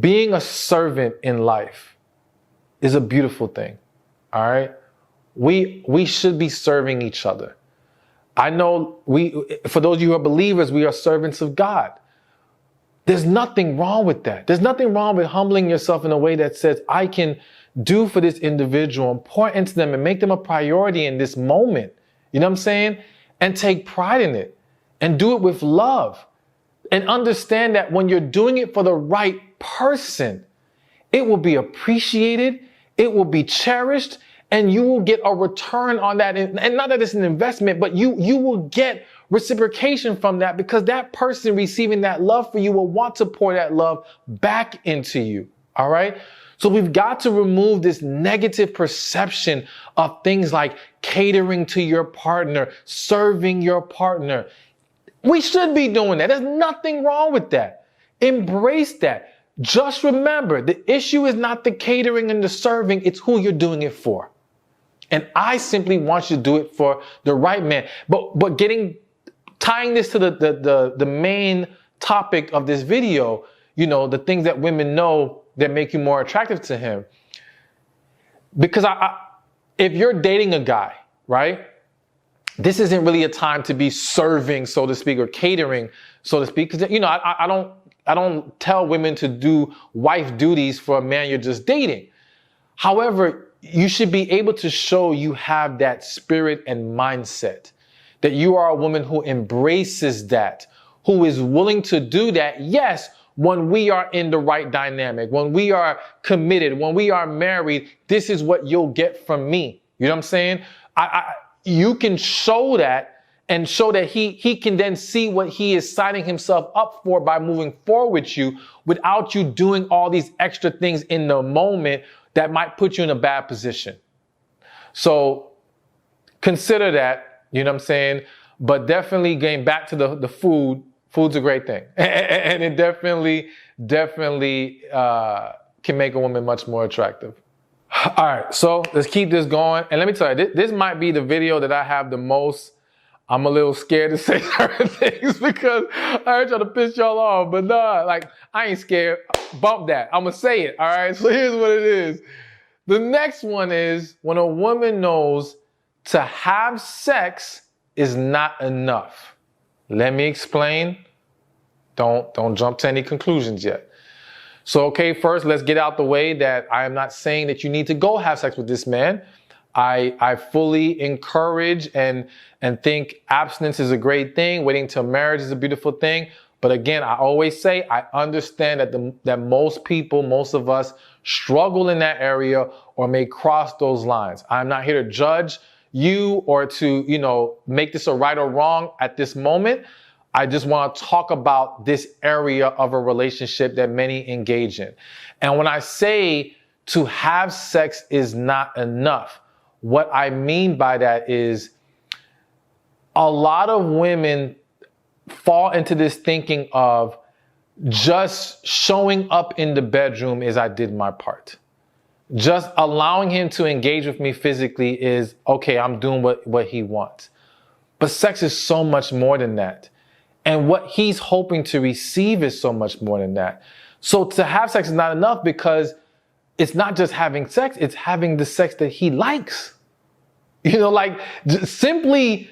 being a servant in life is a beautiful thing. All right. We should be serving each other. I know for those of you who are believers, we are servants of God. There's nothing wrong with that. There's nothing wrong with humbling yourself in a way that says, I can do for this individual and pour into them and make them a priority in this moment. You know what I'm saying? And take pride in it and do it with love and understand that when you're doing it for the right person, it will be appreciated. It will be cherished. And you will get a return on that. And not that it's an investment, but you will get reciprocation from that, because that person receiving that love for you will want to pour that love back into you. All right. So we've got to remove this negative perception of things like catering to your partner, serving your partner. We should be doing that. There's nothing wrong with that. Embrace that. Just remember, the issue is not the catering and the serving. It's who you're doing it for. And I simply want you to do it for the right man. But tying this to the main topic of this video, you know, the things that women know that make you more attractive to him. Because if you're dating a guy, right, this isn't really a time to be serving, so to speak, or catering, so to speak. Because, you know, I don't tell women to do wife duties for a man you're just dating. However, you should be able to show you have that spirit and mindset, that you are a woman who embraces that, who is willing to do that. Yes, when we are in the right dynamic, when we are committed, when we are married, this is what you'll get from me. You know what I'm saying? You can show that and show that he can then see what he is signing himself up for by moving forward with you without you doing all these extra things in the moment that might put you in a bad position. So consider that, you know what I'm saying? But definitely getting back to the food, food's a great thing. And it definitely can make a woman much more attractive. All right, so let's keep this going. And let me tell you, this might be the video that I have the most. I'm a little scared to say certain things because I ain't trying to piss y'all off, but nah, like, I ain't scared. Bump that. I'm gonna say it, all right? So here's what it is. The next one is when a woman knows to have sex is not enough. Let me explain. Don't jump to any conclusions yet. So, okay, first, let's get out the way that I am not saying that you need to go have sex with this man. I fully encourage and think abstinence is a great thing. Waiting till marriage is a beautiful thing. But again, I always say, I understand that most people, most of us struggle in that area or may cross those lines. I'm not here to judge you or to, you know, make this a right or wrong at this moment. I just want to talk about this area of a relationship that many engage in. And when I say to have sex is not enough, what I mean by that is a lot of women fall into this thinking of just showing up in the bedroom is I did my part. Just allowing him to engage with me physically is, okay, I'm doing what he wants. But sex is so much more than that. And what he's hoping to receive is so much more than that. So to have sex is not enough because it's not just having sex, it's having the sex that he likes. You know, like simply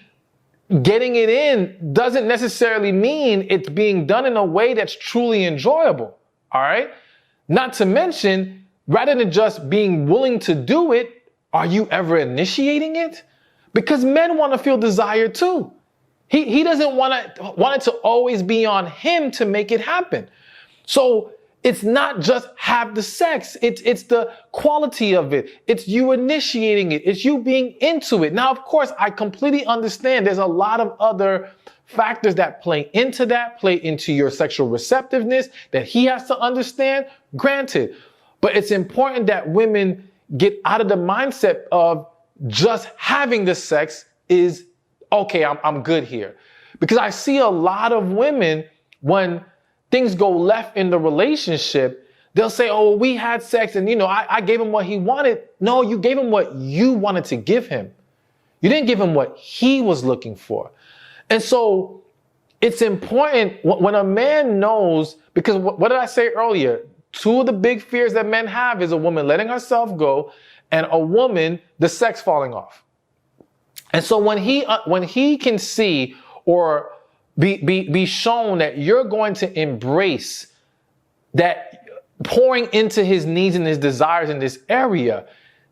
getting it in doesn't necessarily mean it's being done in a way that's truly enjoyable. All right. Not to mention, rather than just being willing to do it, are you ever initiating it? Because men want to feel desire too. He doesn't want it to always be on him to make it happen. So it's not just have the sex. It's the quality of it. It's you initiating it. It's you being into it. Now, of course, I completely understand there's a lot of other factors that play into your sexual receptiveness that he has to understand. Granted, but it's important that women get out of the mindset of just having the sex is okay, I'm good here. Because I see a lot of women when things go left in the relationship, they'll say, oh, we had sex and, you know, I gave him what he wanted. No, you gave him what you wanted to give him. You didn't give him what he was looking for. And so it's important when a man knows, because what did I say earlier? two of the big fears that men have is a woman letting herself go and a woman, the sex falling off. And so when he can see or be shown that you're going to embrace that pouring into his needs and his desires in this area,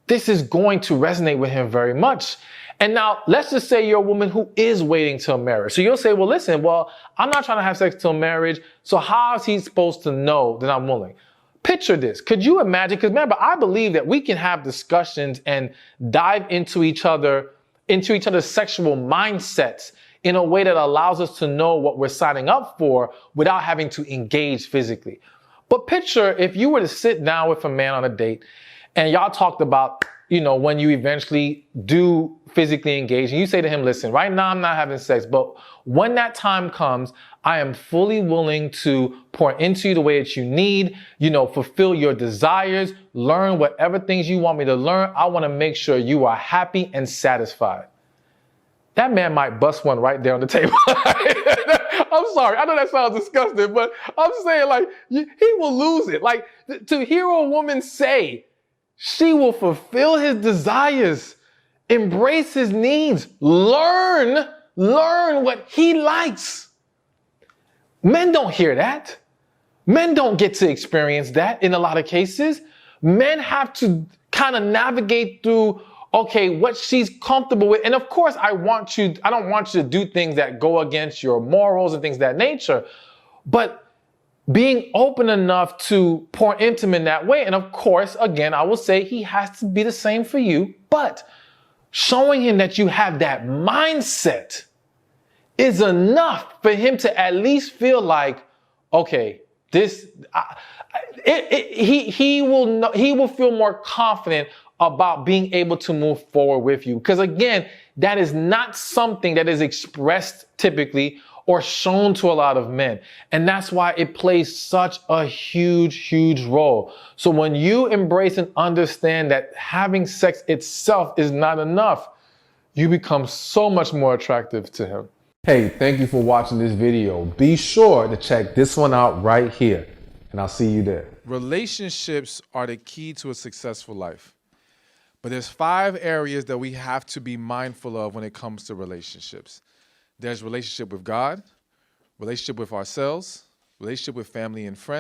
this is going to resonate with him very much. And now let's just say you're a woman who is waiting till marriage. So you'll say, well, listen, I'm not trying to have sex till marriage. So how is he supposed to know that I'm willing? Picture this. Could you imagine? Because remember, I believe that we can have discussions and dive into each other's sexual mindsets in a way that allows us to know what we're signing up for without having to engage physically. But picture if you were to sit down with a man on a date and y'all talked about, when you eventually do physically engage and you say to him, listen, right now I'm not having sex, but when that time comes, I am fully willing to pour into you the way that you need, fulfill your desires, learn whatever things you want me to learn. I want to make sure you are happy and satisfied. That man might bust one right there on the table. I'm sorry. I know that sounds disgusting, but I'm saying he will lose it. To hear a woman say she will fulfill his desires, embrace his needs, learn what he likes. Men don't hear that. Men don't get to experience that in a lot of cases. Men have to kind of navigate through, okay, what she's comfortable with. And of course, I don't want you to do things that go against your morals and things of that nature. But being open enough to pour into him in that way. And of course, again, I will say he has to be the same for you. But showing him that you have that mindset is enough for him to at least feel like, okay, he will feel more confident about being able to move forward with you. Because again, that is not something that is expressed typically or shown to a lot of men. And that's why it plays such a huge, huge role. So when you embrace and understand that having sex itself is not enough, you become so much more attractive to him. Hey, thank you for watching this video. Be sure to check this one out right here, and I'll see you there. Relationships are the key to a successful life. But there's 5 areas that we have to be mindful of when it comes to relationships. There's relationship with God, relationship with ourselves, relationship with family and friends,